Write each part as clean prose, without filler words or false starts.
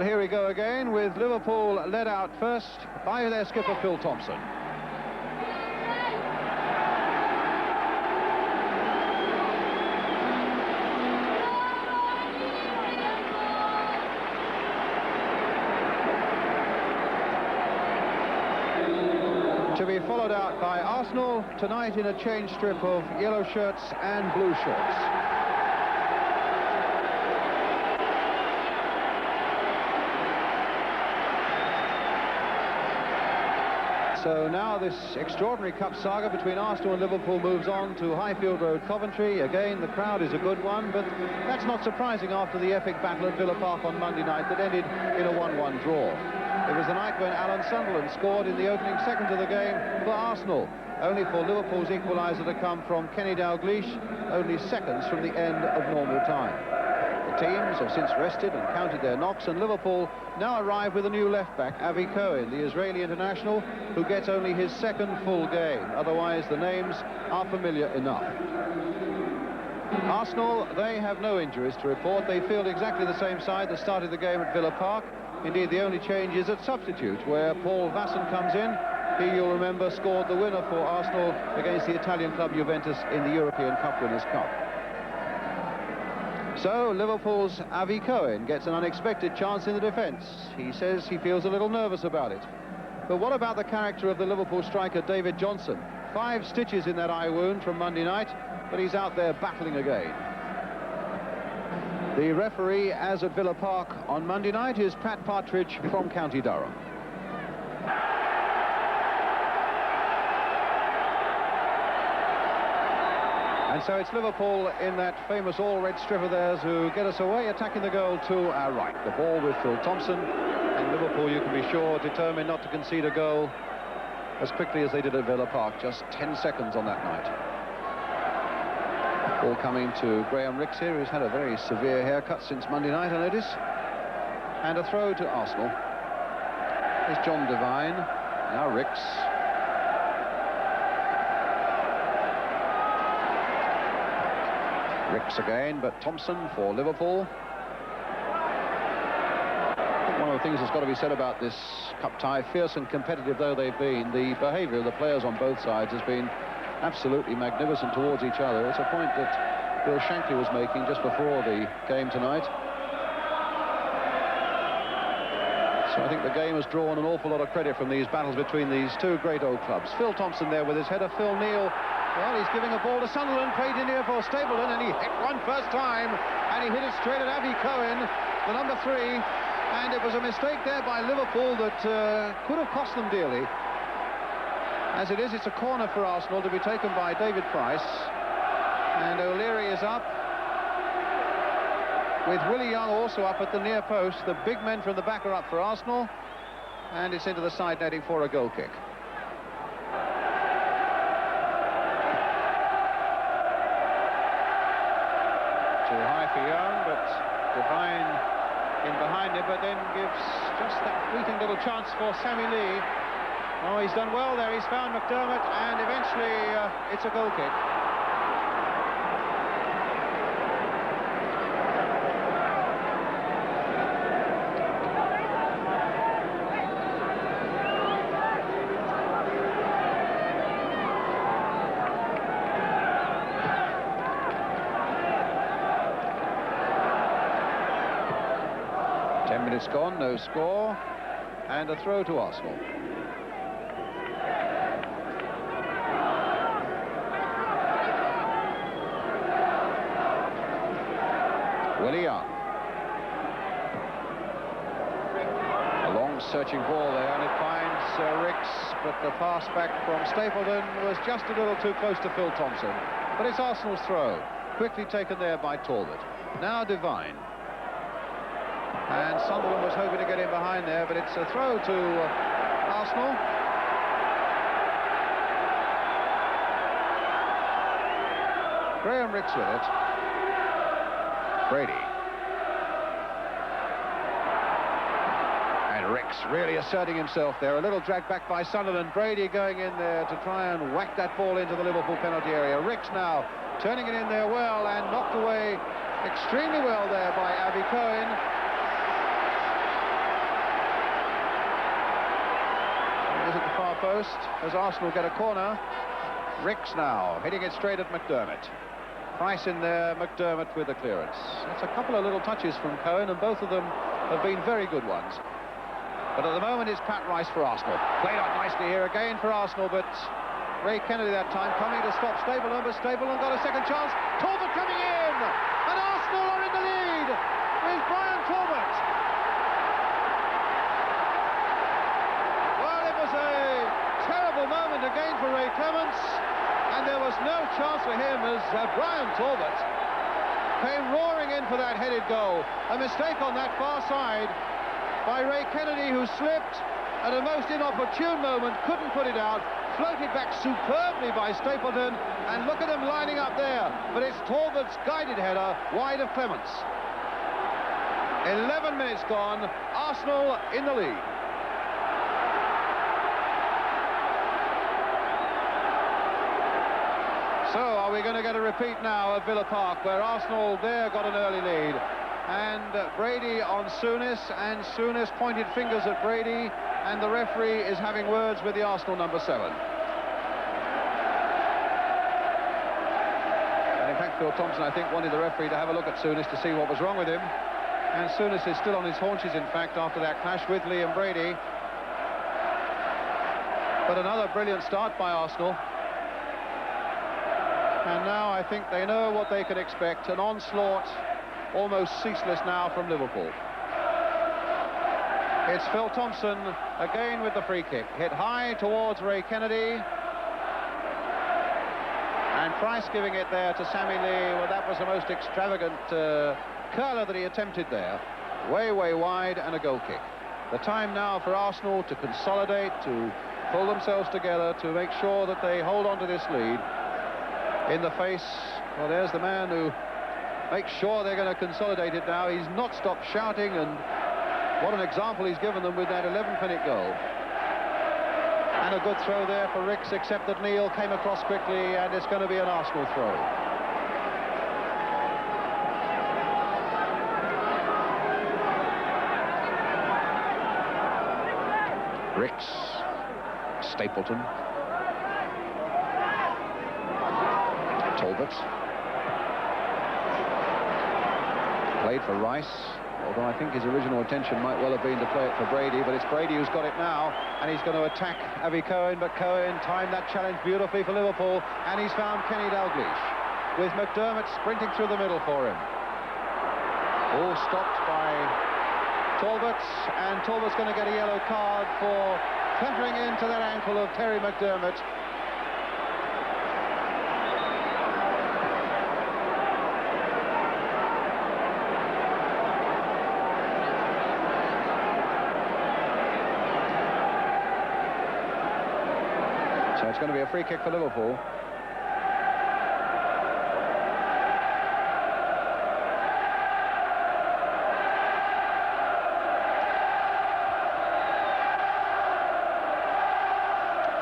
here we go again with Liverpool led out first by their skipper Phil Thompson. To be followed out by Arsenal tonight in a change strip of yellow shirts and blue shorts. So now this extraordinary cup saga between Arsenal and Liverpool moves on to Highfield Road, Coventry. Again, the crowd is a good one, but that's not surprising after the epic battle at Villa Park on Monday night that ended in a 1-1 draw. It was the night when Alan Sunderland scored in the opening seconds of the game for Arsenal, only for Liverpool's equaliser to come from Kenny Dalglish, only seconds from the end of normal time. The teams have since rested and counted their knocks, and Liverpool now arrive with a new left-back, Avi Cohen, the Israeli international, who gets only his second full game. Otherwise, the names are familiar enough. Arsenal, they have no injuries to report. They field exactly the same side that started the game at Villa Park. Indeed, the only change is at substitute, where Paul Vasson comes in. He, you'll remember, scored the winner for Arsenal against the Italian club Juventus in the European Cup Winners' Cup. So, Liverpool's Avi Cohen gets an unexpected chance in the defence. He says he feels a little nervous about it. But what about the character of the Liverpool striker, David Johnson? 5 stitches in that eye wound from Monday night, but he's out there battling again. The referee, as at Villa Park on Monday night, is Pat Partridge from County Durham. And so it's Liverpool in that famous all-red strip of theirs who get us away, attacking the goal to our right. The ball with Phil Thompson, and Liverpool, you can be sure, determined not to concede a goal as quickly as they did at Villa Park. Just 10 seconds on that night. Ball coming to Graham Rix here, who's had a very severe haircut since Monday night, I notice. And a throw to Arsenal. There's John Devine. Now Rix. Rix again, but Thompson for Liverpool. I think one of the things that's got to be said about this cup tie, fierce and competitive though they've been, the behaviour of the players on both sides has been absolutely magnificent towards each other. It's a point that Bill Shankly was making just before the game tonight. So I think the game has drawn an awful lot of credit from these battles between these two great old clubs. Phil Thompson there with his header. Phil Neal, well, he's giving a ball to Sunderland, played in here for Stapleton, and he hit one first time, and he hit it straight at Avi Cohen, the number 3, and it was a mistake there by Liverpool that could have cost them dearly. As it is, it's a corner for Arsenal to be taken by David Price. And O'Leary is up, with Willie Young also up at the near post. The big men from the back are up for Arsenal. And it's into the side netting for a goal kick. Too high for Young, but Devine in behind him, but then gives just that fleeting little chance for Sammy Lee. Oh, he's done well there. He's found McDermott, and eventually it's a goal kick. Minutes gone, no score, and a throw to Arsenal. Willie Young. A long searching ball there, and it finds Rix, but the pass back from Stapleton was just a little too close to Phil Thompson. But it's Arsenal's throw, quickly taken there by Talbot. Now Devine. And Sunderland was hoping to get in behind there, but it's a throw to Arsenal. Graham Rix with it. Brady. And Rix really asserting himself there. A little drag back by Sunderland. Brady going in there to try and whack that ball into the Liverpool penalty area. Rix now turning it in there well and knocked away extremely well there by Avi Cohen. post as Arsenal get a corner. Ricks now hitting it straight at McDermott. Price in there, McDermott with the clearance. That's a couple of little touches from Cohen, and both of them have been very good ones. But at the moment it's Pat Rice for Arsenal. Played out nicely here again for Arsenal, but Ray Kennedy that time coming to stop Stapleton, but Stapleton got a second chance. Talbot coming in, and Arsenal are in the lead with Brian Talbot. Well, it was a terrible moment again for Ray Clements, and there was no chance for him as Brian Talbot came roaring in for that headed goal. A mistake on that far side by Ray Kennedy, who slipped at a most inopportune moment, couldn't put it out, floated back superbly by Stapleton, and look at them lining up there. But it's Talbot's guided header wide of Clements. 11 minutes gone, Arsenal in the lead. So are we going to get a repeat now of Villa Park, where Arsenal there got an early lead? And Brady on Souness, and Souness pointed fingers at Brady, and the referee is having words with the Arsenal number 7. And in fact, Phil Thompson, I think, wanted the referee to have a look at Souness to see what was wrong with him. And Souness is still on his haunches, in fact, after that clash with Liam Brady. But another brilliant start by Arsenal. And now I think they know what they can expect. An onslaught almost ceaseless now from Liverpool. It's Phil Thompson again with the free kick. Hit high towards Ray Kennedy. And Price giving it there to Sammy Lee. Well, that was the most extravagant curler that he attempted there. Way, way wide, and a goal kick. The time now for Arsenal to consolidate, to pull themselves together, to make sure that they hold on to this lead. In the face, well, there's the man who makes sure they're going to consolidate it now. He's not stopped shouting, and what an example he's given them with that 11th-minute goal. And a good throw there for Ricks, except that Neil came across quickly, and it's going to be an Arsenal throw. Ricks, Stapleton, Talbot. Played for Rice, although I think his original intention might well have been to play it for Brady, but it's Brady who's got it now, and he's going to attack Avi Cohen, but Cohen timed that challenge beautifully for Liverpool, and he's found Kenny Dalglish, with McDermott sprinting through the middle for him. All stopped by Talbot, and Talbot's going to get a yellow card for clattering into that ankle of Terry McDermott. So it's going to be a free kick for Liverpool.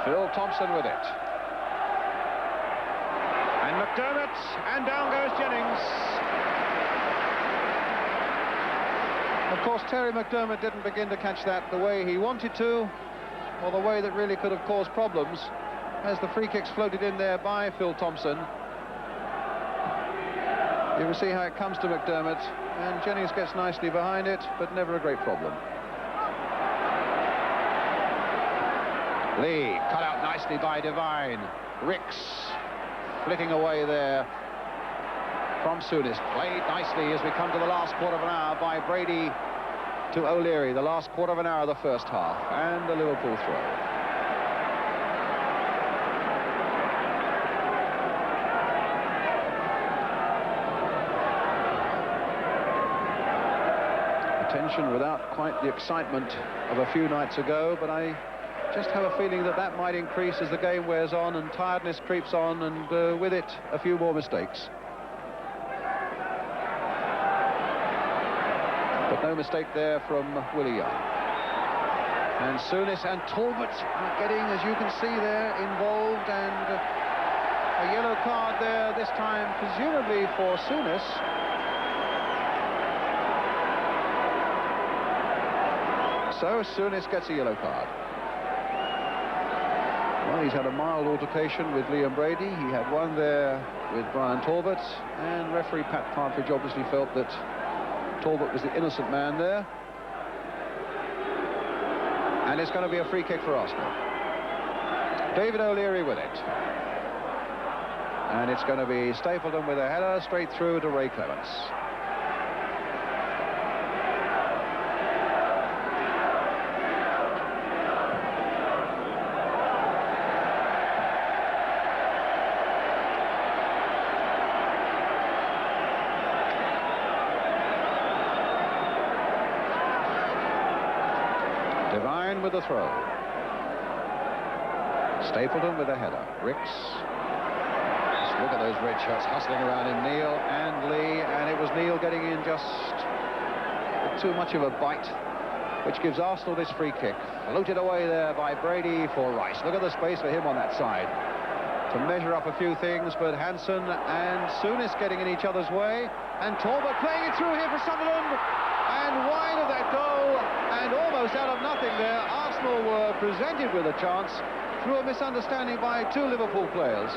Phil Thompson with it. And McDermott, and down goes Jennings. Of course, Terry McDermott didn't begin to catch that the way he wanted to, or the way that really could have caused problems, as the free kicks floated in there by Phil Thompson. You can see how it comes to McDermott, and Jennings gets nicely behind it, but never a great problem. Lee, cut out nicely by Devine. Ricks, flitting away there from Souness. Played nicely as we come to the last quarter of an hour by Brady to O'Leary. The last quarter of an hour of the first half. And the Liverpool throw. Attention without quite the excitement of a few nights ago, but I just have a feeling that that might increase as the game wears on and tiredness creeps on, and with it a few more mistakes. But no mistake there from Willie Young. And Souness and Talbot are getting, as you can see there, involved, and a yellow card there, this time presumably for Souness. So Souness gets a yellow card. Well, he's had a mild altercation with Liam Brady. He had one there with Brian Talbot, and referee Pat Partridge obviously felt that Talbot was the innocent man there. And it's going to be a free kick for Arsenal. David O'Leary with it. And it's going to be Stapleton with a header straight through to Ray Clements. Devine with the throw. Stapleton with a header. Ricks. Just look at those red shirts hustling around in Neil and Lee, and it was Neil getting in just too much of a bite, which gives Arsenal this free kick. Floated away there by Brady for Rice. Look at the space for him on that side to measure up a few things, but Hansen and Souness getting in each other's way, and Talbot playing it through here for Sunderland, and wide of that goal, and almost out of nothing there. Arsenal were presented with a chance through a misunderstanding by two Liverpool players.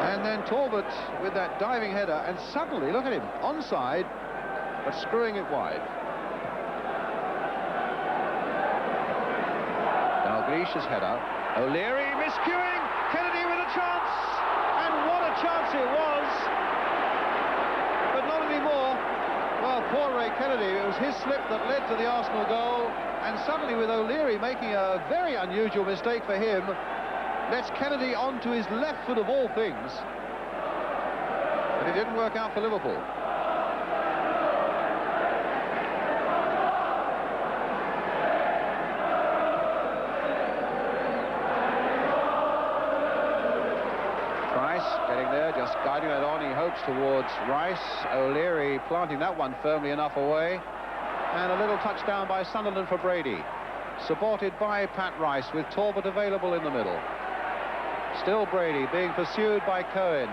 And then Talbot with that diving header, and suddenly, look at him, onside, but screwing it wide. Dalglish's header. O'Leary miscuing. Kennedy with a chance. And what a chance it was. But not anymore. Well, poor Ray Kennedy. It was his slip that led to the Arsenal goal. And suddenly, with O'Leary making a very unusual mistake for him, lets Kennedy onto his left foot of all things. But it didn't work out for Liverpool. Getting there, just guiding it on, he hopes, towards Rice. O'Leary planting that one firmly enough away. And a little touchdown by Sunderland for Brady. Supported by Pat Rice, with Talbot available in the middle. Still Brady being pursued by Cohen.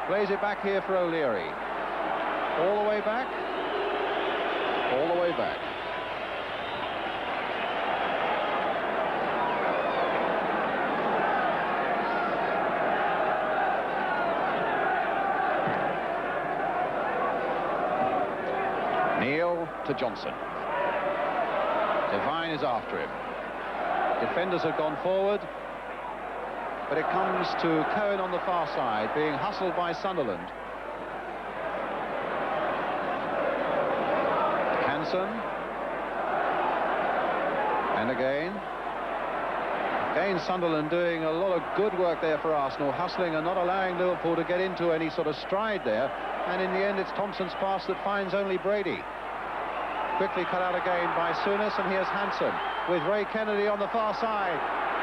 Plays it back here for O'Leary. All the way back. All the way back. Neil to Johnson. Devine is after him. Defenders have gone forward, but it comes to Cohen on the far side, being hustled by Sunderland. Hansen. And again Sunderland doing a lot of good work there for Arsenal, hustling and not allowing Liverpool to get into any sort of stride there. And in the end, it's Thompson's pass that finds only Brady. Quickly cut out again by Souness, and here's Hansen with Ray Kennedy on the far side.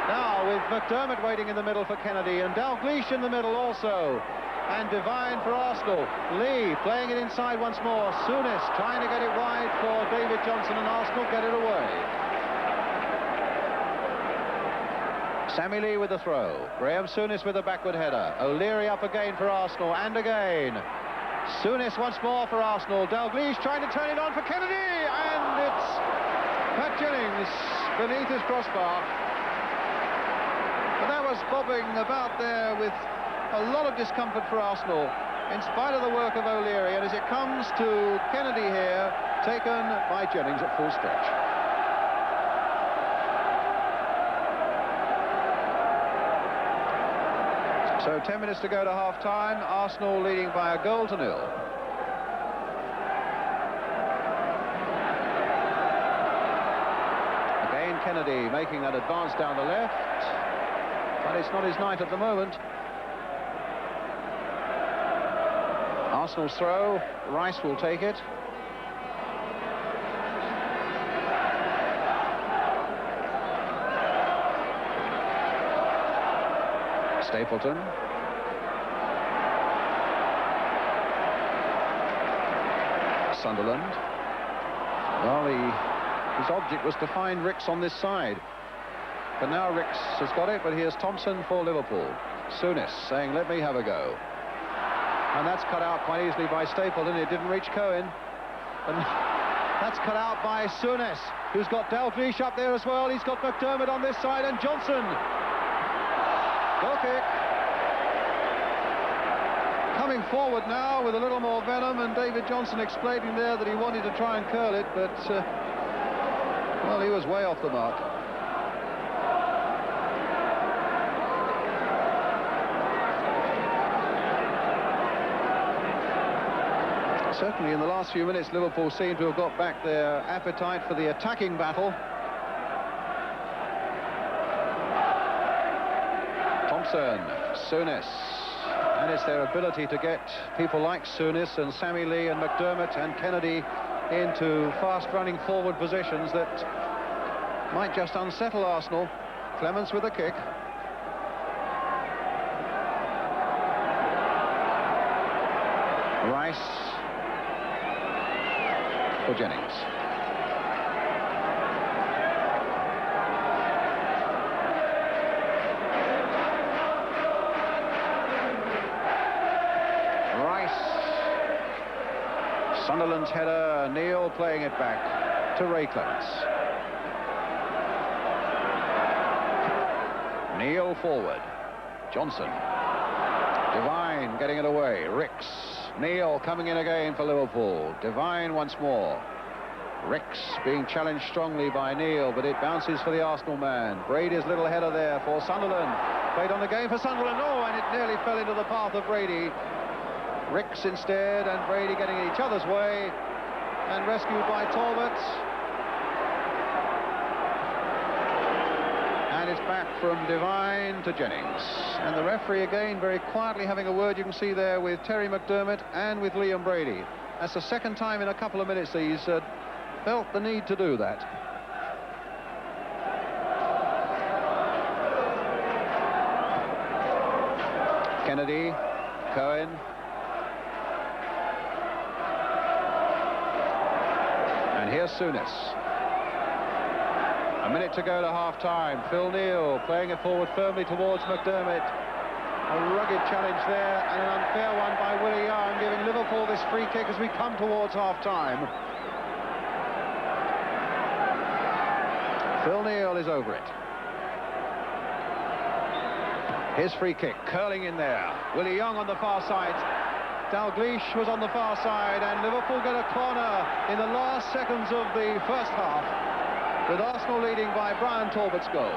Now with McDermott waiting in the middle for Kennedy, and Dalglish in the middle also. And Devine for Arsenal. Lee playing it inside once more. Souness trying to get it wide for David Johnson, and Arsenal get it away. Sammy Lee with the throw. Graham Souness with a backward header. O'Leary up again for Arsenal, and again. Souness once more for Arsenal. Dalglish trying to turn it on for Kennedy, and it's Pat Jennings beneath his crossbar. But that was bobbing about there with a lot of discomfort for Arsenal, in spite of the work of O'Leary. And as it comes to Kennedy here, taken by Jennings at full stretch. So 10 minutes to go to half-time. Arsenal leading by 1-0. Again, Kennedy making that advance down the left. But it's not his night at the moment. Arsenal's throw. Rice will take it. Stapleton. Sunderland. Well, his object was to find Ricks on this side. But now Ricks has got it, but here's Thompson for Liverpool. Souness saying, let me have a go. And that's cut out quite easily by Stapleton. It didn't reach Cohen. And That's cut out by Souness, who's got Dalglish up there as well. He's got McDermott on this side, and Johnson. Goal kick. Coming forward now with a little more venom, and David Johnson explaining there that he wanted to try and curl it, but, well, he was way off the mark. Certainly in the last few minutes, Liverpool seem to have got back their appetite for the attacking battle. Thompson, Souness, and it's their ability to get people like Souness and Sammy Lee and McDermott and Kennedy into fast-running forward positions that might just unsettle Arsenal. Clements with a kick. Rice for Jennings. Sunderland's header, Neil playing it back to Ray Clements. Neil forward, Johnson. Devine getting it away, Ricks. Neil coming in again for Liverpool. Devine once more. Ricks being challenged strongly by Neil, but it bounces for the Arsenal man. Brady's little header there for Sunderland. Played on the game for Sunderland. Oh, and it nearly fell into the path of Brady. Ricks instead, and Brady getting each other's way, and rescued by Talbot. And it's back from Devine to Jennings. And the referee again very quietly having a word, you can see there, with Terry McDermott and with Liam Brady. That's the second time in a couple of minutes that he's felt the need to do that. Kennedy, Cohen. And here's Souness. A minute to go to half-time. Phil Neal playing it forward firmly towards McDermott. A rugged challenge there, and an unfair one by Willie Young, giving Liverpool this free kick as we come towards half-time. Phil Neal is over it. His free kick, curling in there. Willie Young on the far side. Dalglish was on the far side, and Liverpool get a corner in the last seconds of the first half, with Arsenal leading by Brian Talbot's goal.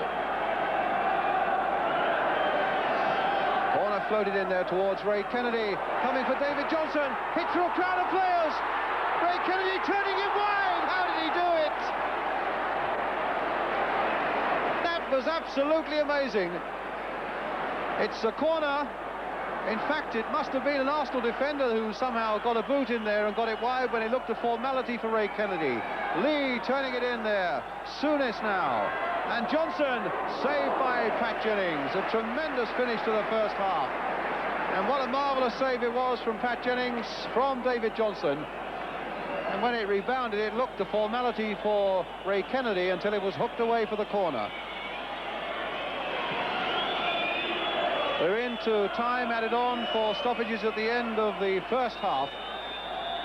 Corner floated in there towards Ray Kennedy, coming for David Johnson, hit through a crowd of players. Ray Kennedy turning it wide. How did he do it? That was absolutely amazing. It's a corner. In fact, it must have been an Arsenal defender who somehow got a boot in there and got it wide when it looked a formality for Ray Kennedy. Lee turning it in there. Souness now. And Johnson saved by Pat Jennings. A tremendous finish to the first half. And what a marvellous save it was from Pat Jennings, from David Johnson. And when it rebounded, it looked a formality for Ray Kennedy until it was hooked away for the corner. We're into time added on for stoppages at the end of the first half.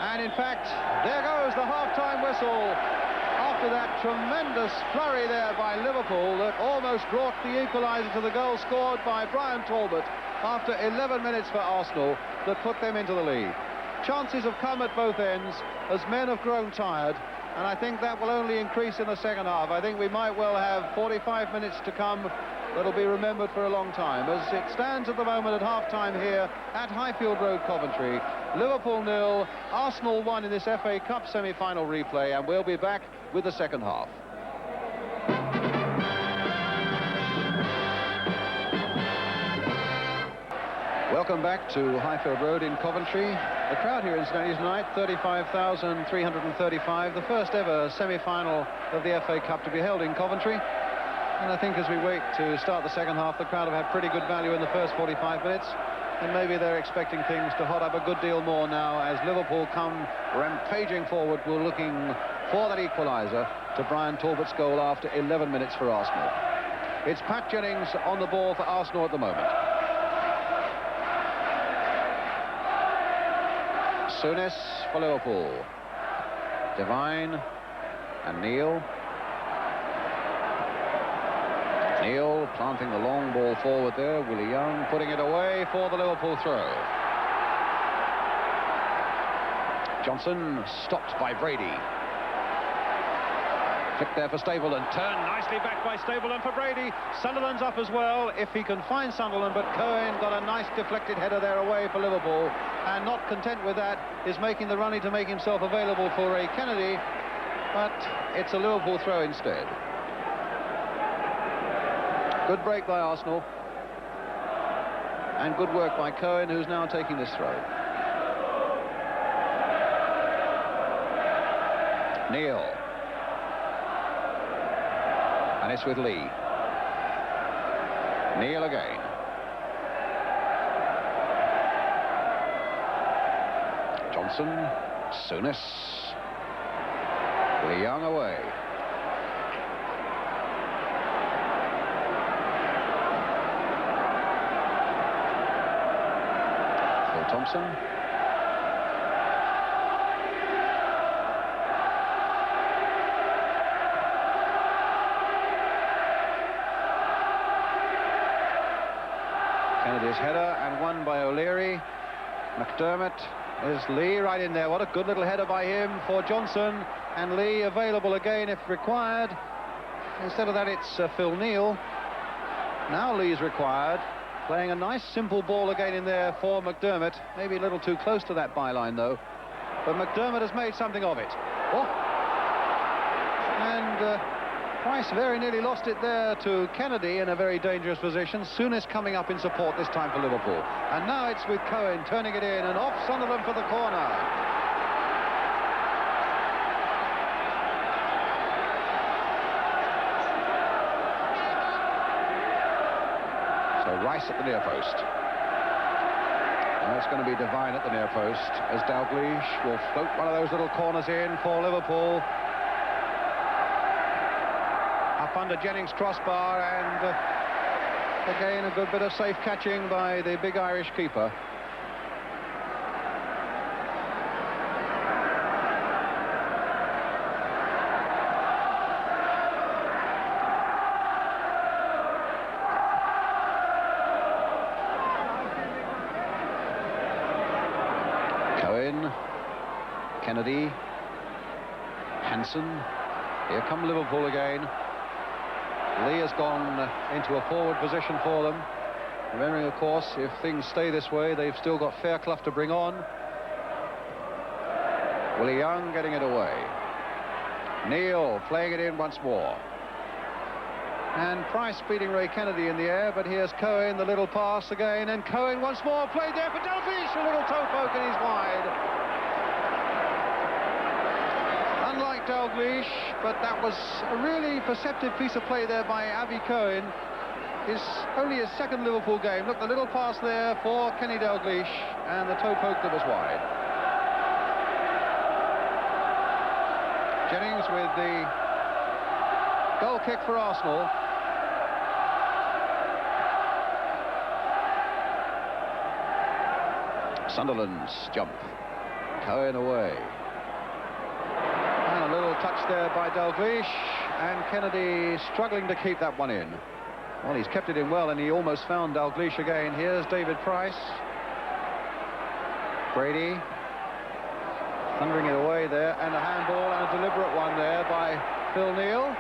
And in fact, there goes the half-time whistle after that tremendous flurry there by Liverpool that almost brought the equaliser to the goal scored by Brian Talbot after 11 minutes for Arsenal that put them into the lead. Chances have come at both ends as men have grown tired, and I think that will only increase in the second half. I think we might well have 45 minutes to come that'll be remembered for a long time. As it stands at the moment at half-time here at Highfield Road, Coventry, Liverpool 0, Arsenal 1 in this FA Cup semi-final replay, and we'll be back with the second half. Welcome back to Highfield Road in Coventry. The crowd here incidentally tonight, 35,335, the first ever semi-final of the FA Cup to be held in Coventry. And I think as we wait to start the second half, the crowd have had pretty good value in the first 45 minutes. And maybe they're expecting things to hot up a good deal more now as Liverpool come rampaging forward. We're looking for that equaliser to Brian Talbot's goal after 11 minutes for Arsenal. It's Pat Jennings on the ball for Arsenal at the moment. Souness for Liverpool. Devine and Neil. Neil planting the long ball forward there. Willie Young putting it away for the Liverpool throw. Johnson stopped by Brady. Flick there for Stapleton. Turned nicely back by Stapleton for Brady. Sunderland's up as well, if he can find Sunderland, but Cohen got a nice deflected header there away for Liverpool, and not content with that, is making the running to make himself available for Ray Kennedy, but it's a Liverpool throw instead. Good break by Arsenal, and good work by Cohen, who's now taking this throw. Neil. And it's with Lee. Neil again. Johnson. Souness. Willie Young away. Phil Thompson. Kennedy's header, and won by O'Leary. McDermott is Lee right in there. What a good little header by him for Johnson, and Lee available again if required. Instead of that, it's Phil Neal. Now Lee's required, playing a nice simple ball again in there for McDermott. Maybe a little too close to that byline though, but McDermott has made something of it. Oh. And Price very nearly lost it there to Kennedy in a very dangerous position. Souness coming up in support this time for Liverpool. And now it's with Cohen turning it in, and off Sunderland for the corner. So Rice at the near post. Now it's going to be Devine at the near post, as Dalglish will float one of those little corners in for Liverpool. Up under Jennings' crossbar, and again a good bit of safe catching by the big Irish keeper. Cohen, Kennedy, Hansen. Here come Liverpool again. Lee has gone into a forward position for them. Remembering, of course, if things stay this way, they've still got Fairclough to bring on. Willie Young getting it away. Neil playing it in once more. And Price beating Ray Kennedy in the air, but here's Cohen, the little pass again, and Cohen once more played there for Dalglish. A little toe poke, and he's wide. Unlike Dalglish, but that was a really perceptive piece of play there by Avi Cohen. It's only his second Liverpool game. Look, the little pass there for Kenny Dalglish, and the toe poke that was wide. Jennings with the goal kick for Arsenal. Sunderland's jump. Cohen away. And a little touch there by Dalglish, and Kennedy struggling to keep that one in. Well, he's kept it in well, and he almost found Dalglish again. Here's David Price. Brady thundering it away there, and a handball, and a deliberate one there by Phil Neal.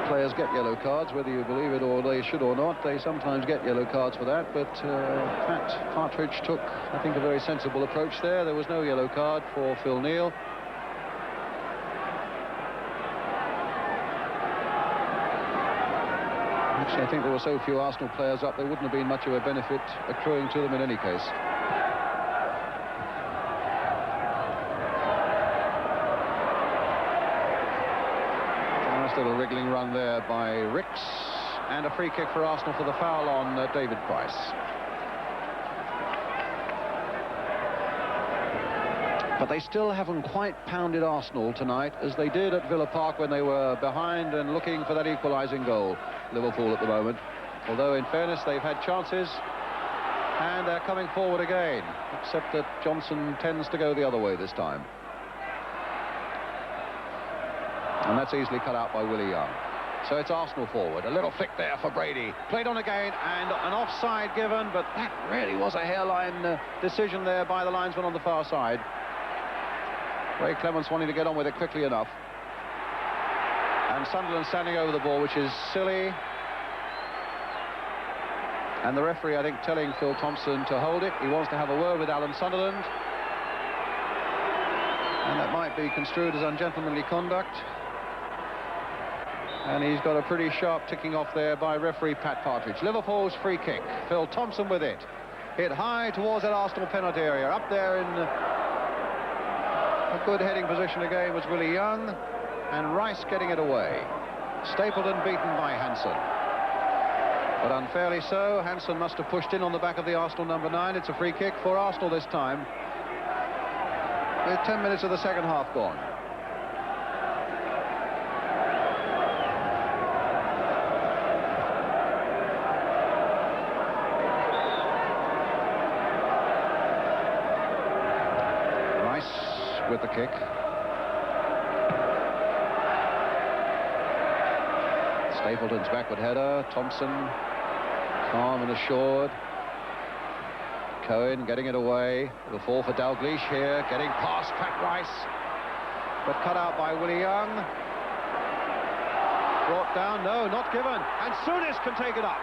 Players get yellow cards, whether you believe it or they should or not. They sometimes get yellow cards for that, but Pat Partridge took, I think, a very sensible approach there. There was no yellow card for Phil Neal. Actually, I think there were so few Arsenal players up, there wouldn't have been much of a benefit accruing to them in any case. Little wriggling run there by Ricks, and a free kick for Arsenal for the foul on David Price. But they still haven't quite pounded Arsenal tonight as they did at Villa Park when they were behind and looking for that equalising goal. Liverpool at the moment, although in fairness they've had chances, And they're coming forward again, except that Johnson tends to go the other way this time. And that's easily cut out by Willie Young. So it's Arsenal forward. A little flick there for Brady. Played on again, and an offside given, but that really was a hairline decision there by the linesman on the far side. Ray Clements wanting to get on with it quickly enough. And Sunderland standing over the ball, which is silly. And the referee, I think, telling Phil Thompson to hold it. He wants to have a word with Alan Sunderland. And that might be construed as ungentlemanly conduct. And he's got a pretty sharp ticking off there by referee Pat Partridge. Liverpool's free kick. Phil Thompson with it. Hit high towards that Arsenal penalty area. Up there in a good heading position again was Willie Young. And Rice getting it away. Stapleton beaten by Hansen. But unfairly so. Hansen must have pushed in on the back of the Arsenal number 9. It's a free kick for Arsenal this time. With 10 minutes of the second half gone. Rice with the kick. Stapleton's backward header. Thompson calm and assured. Cohen getting it away. The fall for Dalglish here, getting past Pat Rice, but cut out by Willie Young. Brought down, no, not given. And Souness can take it up.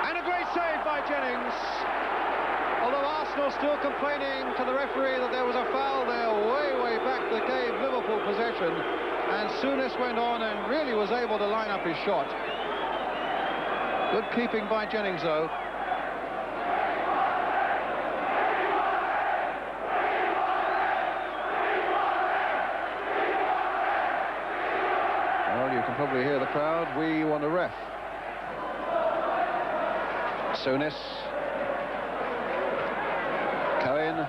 And a great save by Jennings. Although Arsenal still complaining to the referee that there was a foul there way back that gave Liverpool possession. And Souness went on and really was able to line up his shot. Good keeping by Jennings, though. Well, you can probably hear the crowd. We want a ref. Souness. Cohen.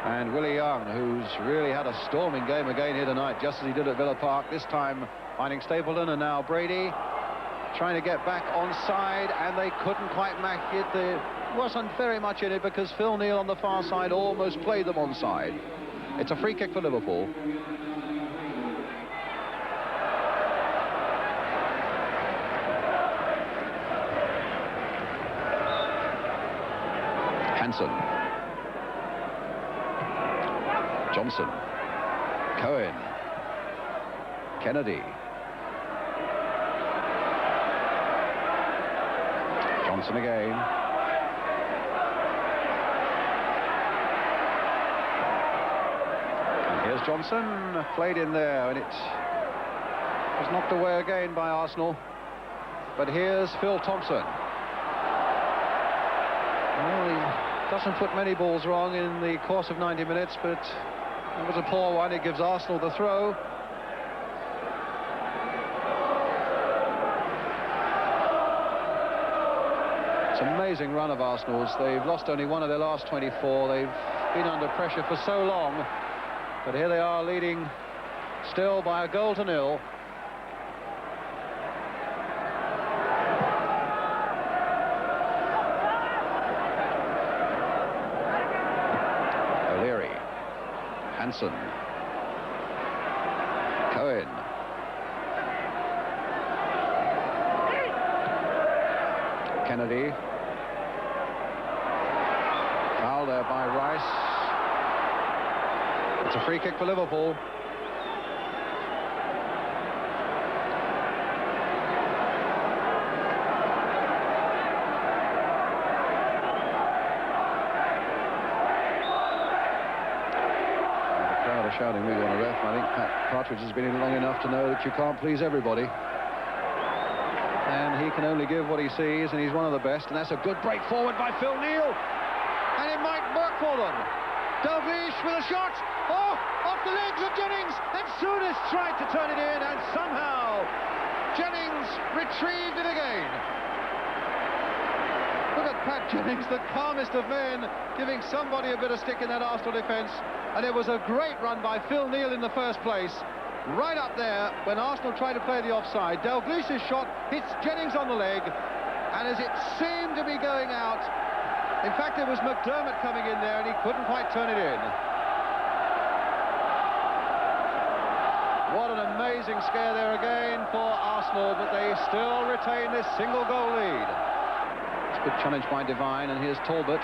And Willie Young, who's really had a storming game again here tonight, just as he did at Villa Park, this time finding Stapleton, and now Brady trying to get back onside, and they couldn't quite make it. There wasn't very much in it because Phil Neal on the far side almost played them onside. It's a free kick for Liverpool. Hansen. Johnson. Cohen. Kennedy. Johnson again. And here's Johnson. Played in there, and it was knocked away again by Arsenal. But here's Phil Thompson. Well, he doesn't put many balls wrong in the course of 90 minutes, but it was a poor one. It gives Arsenal the throw. It's an amazing run of Arsenal's. They've lost only one of their last 24. They've been under pressure for so long. But here they are leading still by a goal to nil. Hansen. Cohen. Kennedy. Foul there by Rice. It's a free kick for Liverpool. Shouting, we want a ref. I think Pat Partridge has been in long enough to know that you can't please everybody. And he can only give what he sees, and he's one of the best. And that's a good break forward by Phil Neal. And it might work for them. Dalglish with a shot. Oh, off the legs of Jennings. And Souness tried to turn it in, and somehow Jennings retrieved it again. Look at Pat Jennings, the calmest of men, giving somebody a bit of stick in that Arsenal defence. And it was a great run by Phil Neal in the first place. Right up there when Arsenal tried to play the offside. Dalglish's shot hits Jennings on the leg. And as it seemed to be going out, in fact, it was McDermott coming in there and he couldn't quite turn it in. What an amazing scare there again for Arsenal, but they still retain this single-goal lead. It's a good challenge by Devine, and here's Talbot.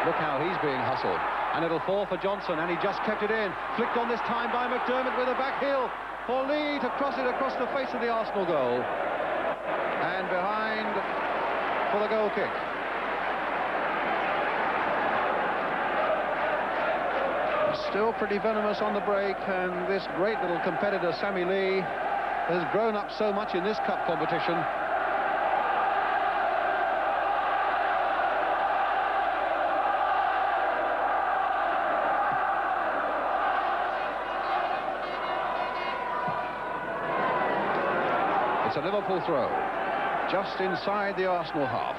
Look how he's being hustled. And it'll fall for Johnson, and he just kept it in. Flicked on this time by McDermott with a back heel for Lee to cross it across the face of the Arsenal goal. And behind for the goal kick. Still pretty venomous on the break, and this great little competitor, Sammy Lee, has grown up so much in this cup competition. It's a Liverpool throw, just inside the Arsenal half.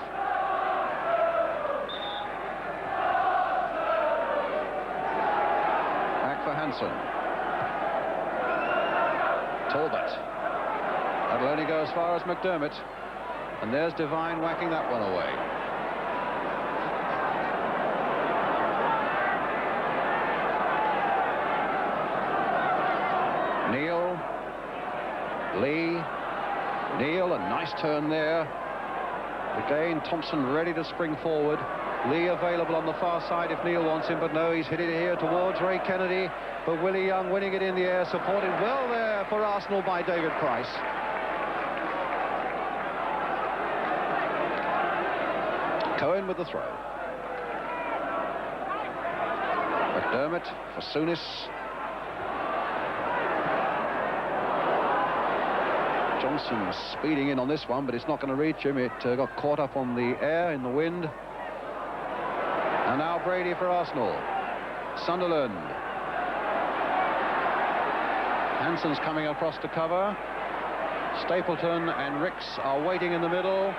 For Hansen. Talbot. That'll only go as far as McDermott. And there's Devine whacking that one away. Neil. Lee. Neil, a nice turn there. Again, Thompson ready to spring forward. Lee available on the far side if Neil wants him, but no, he's hit it here towards Ray Kennedy. But Willie Young winning it in the air, supported well there for Arsenal by David Price. Cohen with the throw. McDermott for Souness. Johnson speeding in on this one, but it's not going to reach him. It got caught up on the air in the wind. And now Brady for Arsenal. Sunderland. Hansen's coming across to cover. Stapleton and Ricks are waiting in the middle.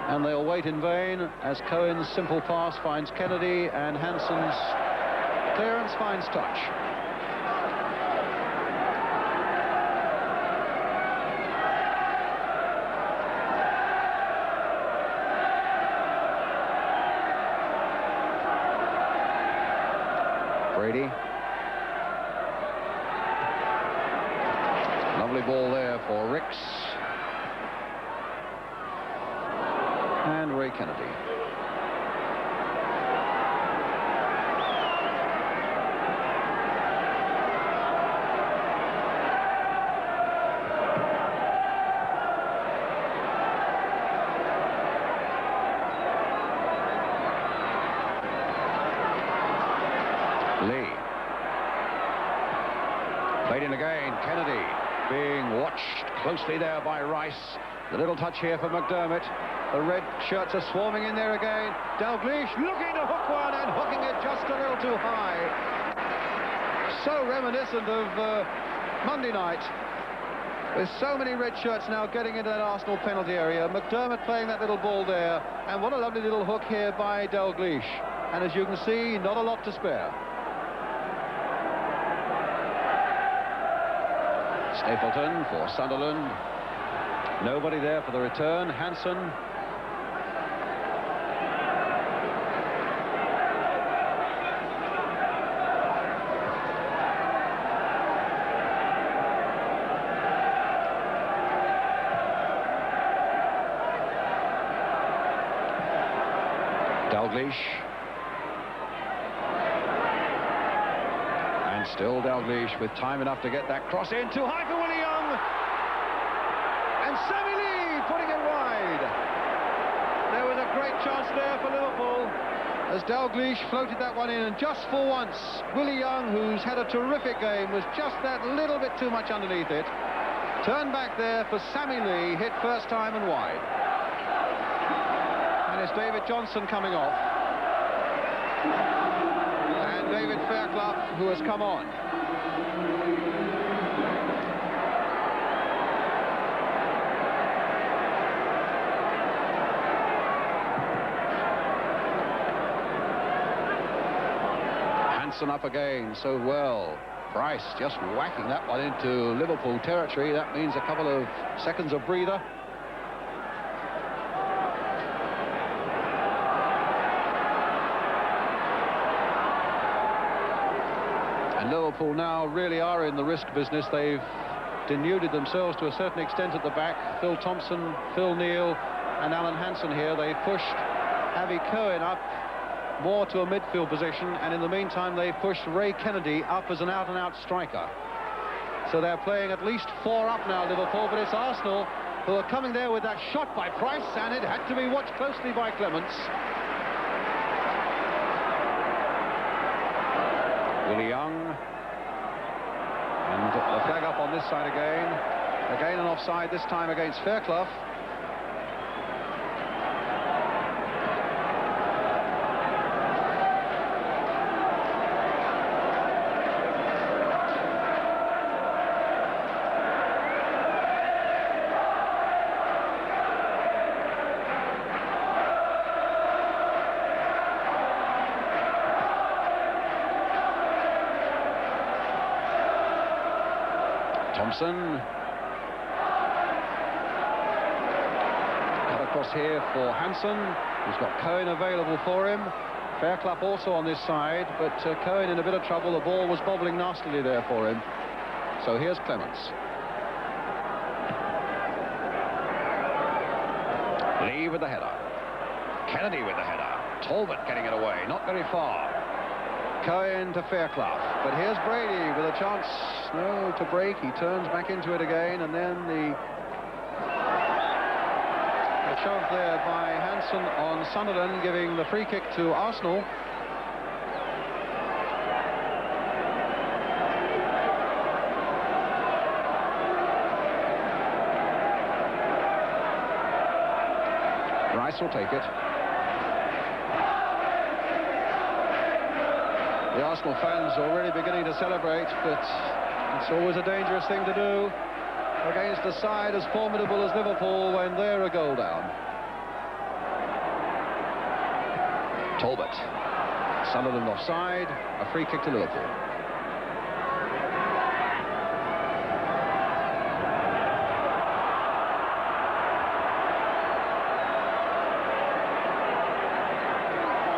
And they'll wait in vain as Cohen's simple pass finds Kennedy and Hansen's clearance finds touch. Brady. Lovely ball there for Ricks. And Ray Kennedy. Lee. Played in again. Kennedy being watched closely there by Rice. The little touch here for McDermott. The red shirts are swarming in there again. Dalglish looking to hook one and hooking it just a little too high. So reminiscent of Monday night. With so many red shirts now getting into that Arsenal penalty area. McDermott playing that little ball there. And what a lovely little hook here by Dalglish. And as you can see, not a lot to spare. Stapleton for Sunderland. Nobody there for the return. Hansen. Dalglish. And still Dalglish with time enough to get that cross in. Too high for Willie Young. And Sammy Lee putting it wide. There was a great chance there for Liverpool as Dalglish floated that one in. And just for once, Willie Young, who's had a terrific game, was just that little bit too much underneath it. Turned back there for Sammy Lee, hit first time and wide. And it's David Johnson coming off. And David Fairclough, who has come on. Hansen up again, so well. Price just whacking that one into Liverpool territory. That means a couple of seconds of breather. And Liverpool now really are in the risk business. They've denuded themselves to a certain extent at the back. Phil Thompson, Phil Neal and Alan Hansen here. They pushed Avi Cohen up more to a midfield position, and in the meantime they've pushed Ray Kennedy up as an out-and-out striker. So they're playing at least 4 up now, Liverpool, but it's Arsenal who are coming there with that shot by Price, and it had to be watched closely by Clements. Willie Young, and the flag up on this side again an offside, this time against Fairclough. Thompson. Cut across here for Hansen. He's got Cohen available for him. Fairclough also on this side, but Cohen in a bit of trouble. The ball was bobbling nastily there for him. So here's Clements. Lee with the header. Kennedy with the header. Talbot getting it away, not very far. Cohen to Fairclough, but here's Brady with a chance to break. He turns back into it again, and then the shove there by Hansen on Sunderland, giving the free kick to Arsenal. Rice will take it. The Arsenal fans are already beginning to celebrate, but it's always a dangerous thing to do against a side as formidable as Liverpool when they're a goal down. Talbot. Sunderland offside. A free kick to Liverpool.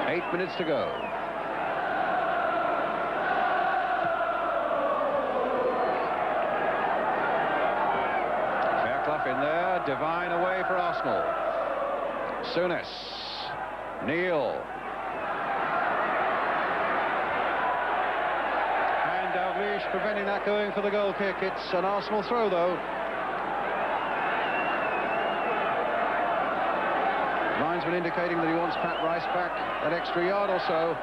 Eight minutes to go. In there, Devine away for Arsenal. Souness, Neal, and Dalglish preventing that going for the goal kick. It's an Arsenal throw though. Linesman indicating that he wants Pat Rice back that extra yard or so.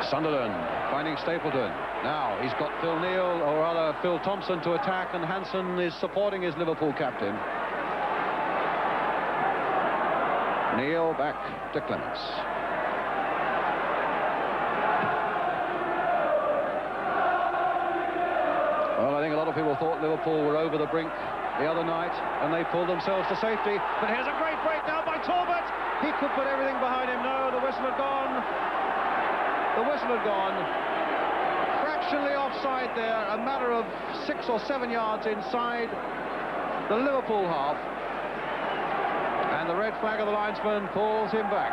Sunderland finding Stapleton. Now he's got Phil Neal, or rather Phil Thompson, to attack, and Hansen is supporting his Liverpool captain. Neal back to Clements. Well, I think a lot of people thought Liverpool were over the brink the other night, and they pulled themselves to safety. But here's a great break now by Talbot. He could put everything behind him. No, the whistle had gone. The whistle had gone. Fractionally offside there, a matter of 6 or 7 yards inside the Liverpool half. And the red flag of the linesman pulls him back.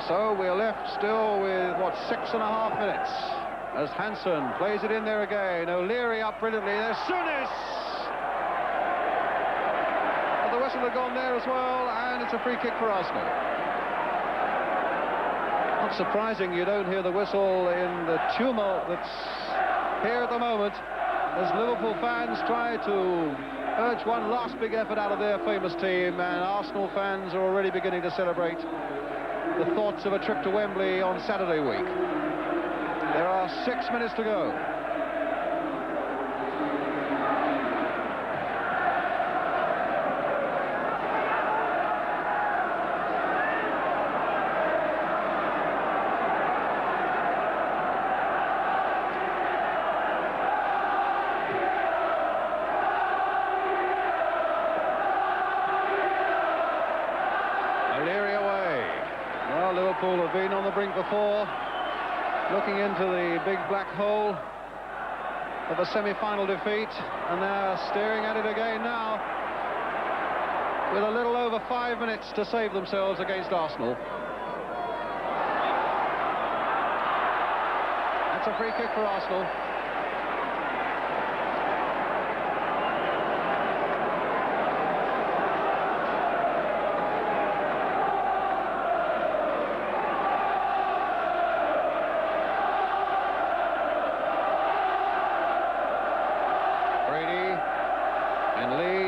So we're left still with, what, 6.5 minutes as Hansen plays it in there again. O'Leary up brilliantly. There's Souness. The whistle had gone there as well, and it's a free kick for Arsenal. Not surprising you don't hear the whistle in the tumult that's here at the moment, as Liverpool fans try to urge one last big effort out of their famous team, and Arsenal fans are already beginning to celebrate the thoughts of a trip to Wembley on Saturday week. There are 6 minutes to go. brink before, looking into the big black hole of a semi-final defeat, and they're staring at it again now, with a little over 5 minutes to save themselves against Arsenal. That's a free kick for Arsenal.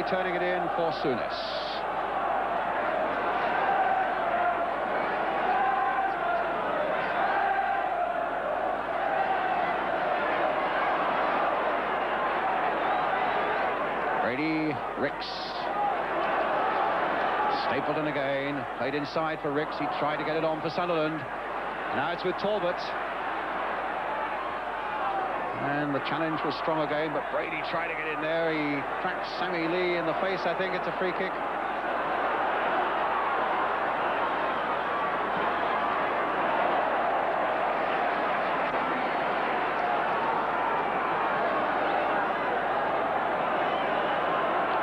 Turning it in for Souness. Brady, Ricks. Stapleton again, played inside for Ricks. He tried to get it on for Sunderland. Now it's with Talbot. And the challenge was strong again, but Brady tried to get in there. He cracked Sammy Lee in the face. I think it's a free kick.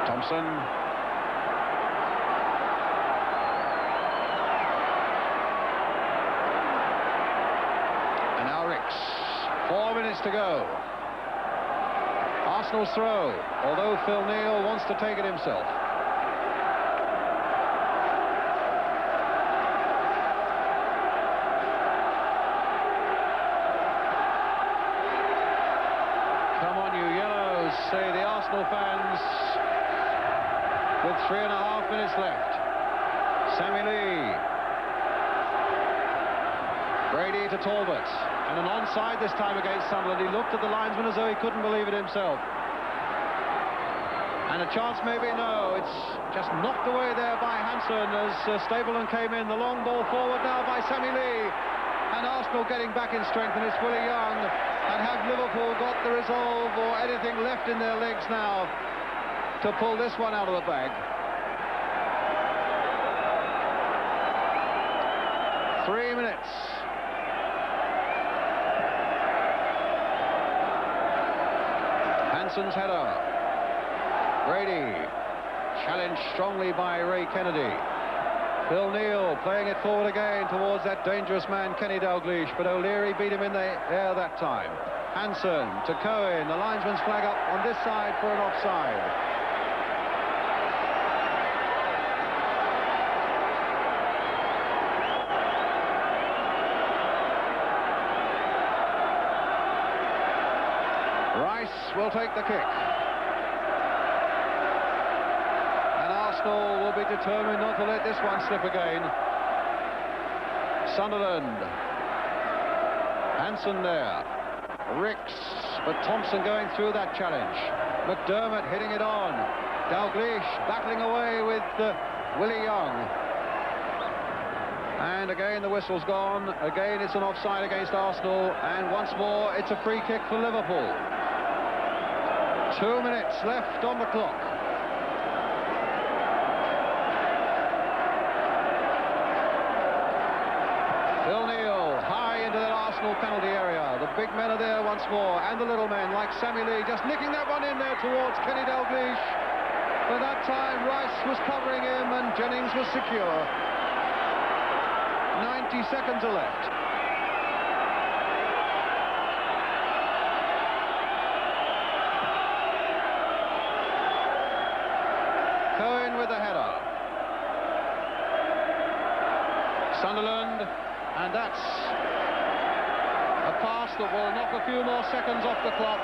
Thompson. And now Ricks. 4 minutes to go. Arsenal's throw, although Phil Neal wants to take it himself. Come on, you yellows, say the Arsenal fans, with 3.5 minutes left. Sammy Lee. Brady to Talbot. And an onside this time against Sunderland. He looked at the linesman as though he couldn't believe it himself. And a chance maybe? No, it's just knocked away there by Hansen as Stapleton came in. The long ball forward now by Sammy Lee. And Arsenal getting back in strength, and it's Willie Young. And have Liverpool got the resolve or anything left in their legs now to pull this one out of the bag? 3 minutes. Hansen's header. Brady, challenged strongly by Ray Kennedy. Phil Neal playing it forward again towards that dangerous man Kenny Dalglish, but O'Leary beat him in the air that time. Hansen to Cohen, the linesman's flag up on this side for an offside. Rice will take the kick. And Arsenal will be determined not to let this one slip again. Sunderland. Hansen there. Ricks, but Thompson going through that challenge. McDermott hitting it on. Dalglish battling away with Willie Young. And again the whistle's gone. Again it's an offside against Arsenal. And once more it's a free kick for Liverpool. 2 minutes left on the clock. Phil Neal high into that Arsenal penalty area. The big men are there once more, and the little men like Sammy Lee just nicking that one in there towards Kenny Dalglish. But that time Rice was covering him and Jennings was secure. 90 seconds are left. Cohen with the header. Sunderland, and that's a pass that will knock a few more seconds off the clock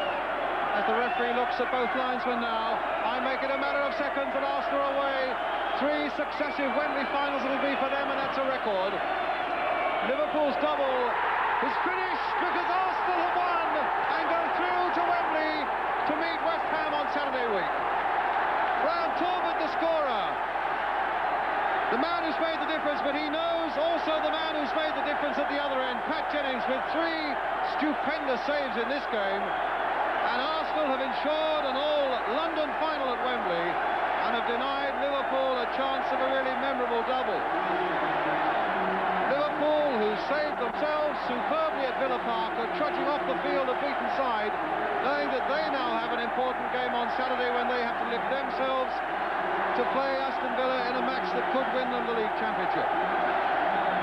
as the referee looks at both linesmen now. I make it a matter of seconds and Arsenal away. 3 successive Wembley finals it'll be for them, and that's a record. Liverpool's double is finished because Arsenal have won and go through to Wembley to meet West Ham on Saturday week. Brown Talbot, the scorer, the man who's made the difference, but he knows also the man who's made the difference at the other end. Pat Jennings with 3 stupendous saves in this game, and Arsenal have ensured an all-London final at Wembley and have denied Liverpool a chance of a really memorable double. Liverpool, who saved themselves superbly at Villa Park, are trudging off the field a beaten side, knowing that they now have an important game on Saturday when they have to lift themselves to play Aston Villa in a match that could win them the league championship.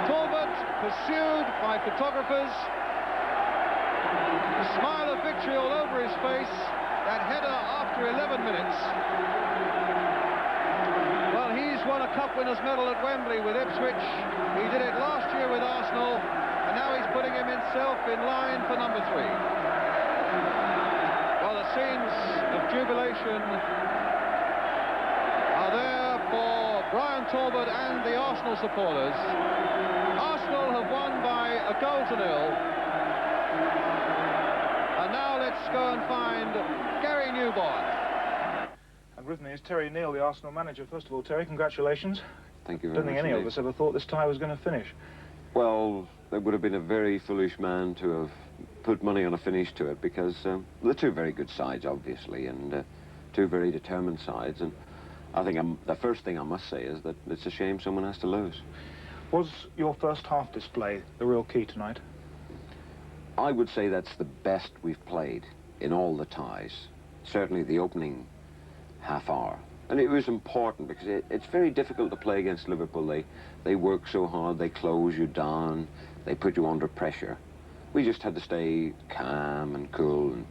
Talbot pursued by photographers, a smile of victory all over his face, that header after 11 minutes. Well, he's won a Cup Winners' Medal at Wembley with Ipswich. He did it last year with Arsenal, and now he's putting himself in line for number 3. Well, the scenes of jubilation are there for Brian Talbot and the Arsenal supporters. Arsenal have won by a goal to 0. And now let's go and find Gary Newborn. And with me is Terry Neal, the Arsenal manager. First of all, Terry, congratulations. Thank you very much. I don't think any of us ever thought this tie was going to finish. Well, it would have been a very foolish man to have put money on a finish to it, because they're two very good sides, obviously, and two very determined sides. And I think the first thing I must say is that it's a shame someone has to lose. Was your first half display the real key tonight? I would say that's the best we've played in all the ties. Certainly the opening half hour. And it was important because it's very difficult to play against Liverpool. They work so hard, they close you down, they put you under pressure. We just had to stay calm and cool and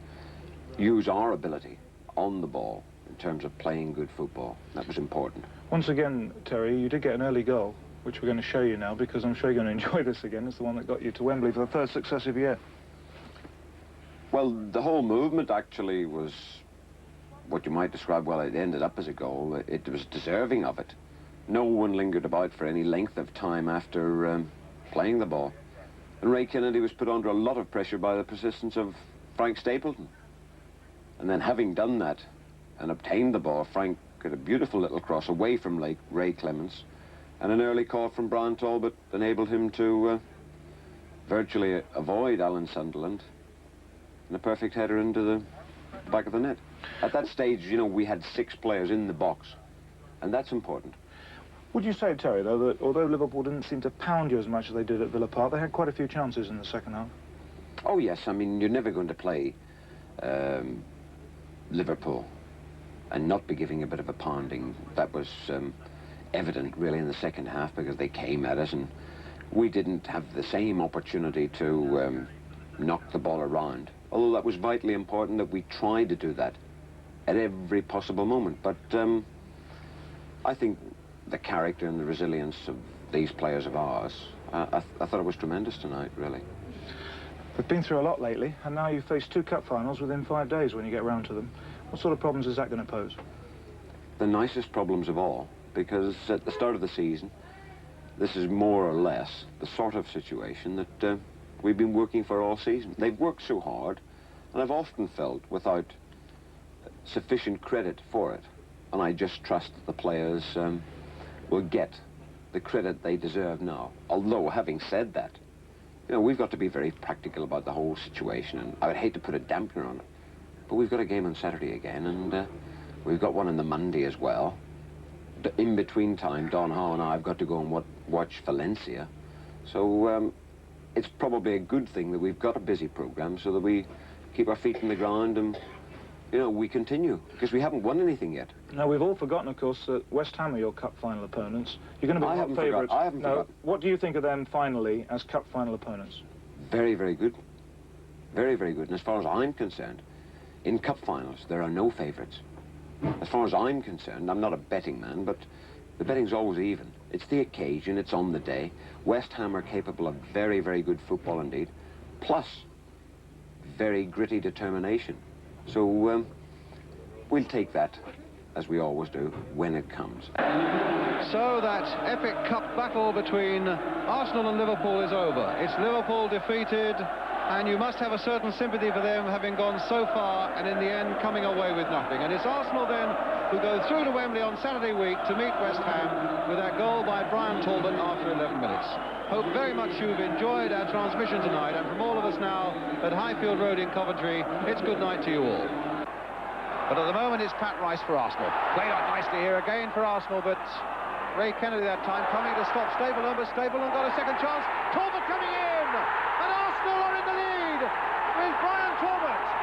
use our ability on the ball in terms of playing good football. That was important. Once again, Terry, you did get an early goal, which we're going to show you now, because I'm sure you're going to enjoy this again. It's the one that got you to Wembley for the third successive year. Well, the whole movement actually was what you might describe, well, it ended up as a goal. It was deserving of it. No one lingered about for any length of time after playing the ball. And Ray Kennedy was put under a lot of pressure by the persistence of Frank Stapleton. And then having done that and obtained the ball, Frank got a beautiful little cross away from Ray Clements, and an early call from Brian Talbot enabled him to virtually avoid Alan Sunderland, and a perfect header into the back of the net. At that stage, you know, we had 6 players in the box, and that's important. Would you say, Terry, though, that although Liverpool didn't seem to pound you as much as they did at Villa Park, they had quite a few chances in the second half? Oh, yes. I mean, you're never going to play Liverpool and not be giving a bit of a pounding. That was evident, really, in the second half, because they came at us, and we didn't have the same opportunity to knock the ball around. Although that was vitally important that we tried to do that at every possible moment. But I think the character and the resilience of these players of ours, I thought it was tremendous tonight, really. We've been through a lot lately, and now you face 2 cup finals within 5 days when you get round to them. What sort of problems is that going to pose? The nicest problems of all, because at the start of the season, this is more or less the sort of situation that we've been working for all season. They've worked so hard, and I've often felt without sufficient credit for it. And I just trust that the players will get the credit they deserve now. Although, having said that, you know, we've got to be very practical about the whole situation, and I would hate to put a dampener on it. But we've got a game on Saturday again, and we've got one on the Monday as well. In between time, Don Howe and I have got to go and watch Valencia. So it's probably a good thing that we've got a busy programme so that we keep our feet in the ground and, you know, we continue, because we haven't won anything yet. Now, we've all forgotten, of course, that West Ham are your cup final opponents. You're going to be hot favourites. I haven't forgotten. What do you think of them finally as cup final opponents? Very, very good. Very, very good. And as far as I'm concerned, in cup finals, there are no favourites. As far as I'm concerned, I'm not a betting man, but the betting's always even. It's the occasion, it's on the day. West Ham are capable of very, very good football indeed, plus very gritty determination. So we'll take that, as we always do, when it comes. So that epic cup battle between Arsenal and Liverpool is over. It's Liverpool defeated, and you must have a certain sympathy for them, having gone so far and in the end coming away with nothing. And it's Arsenal then who go through to Wembley on Saturday week to meet West Ham with that goal by Brian Talbot after 11 minutes. Hope very much you've enjoyed our transmission tonight, and from all of us now at Highfield Road in Coventry, it's good night to you all. But at the moment it's Pat Rice for Arsenal. Played out nicely here again for Arsenal, but Ray Kennedy that time coming to stop Stapleton, but Stapleton got a second chance. Talbot coming in, and Arsenal are in the lead with Brian Talbot.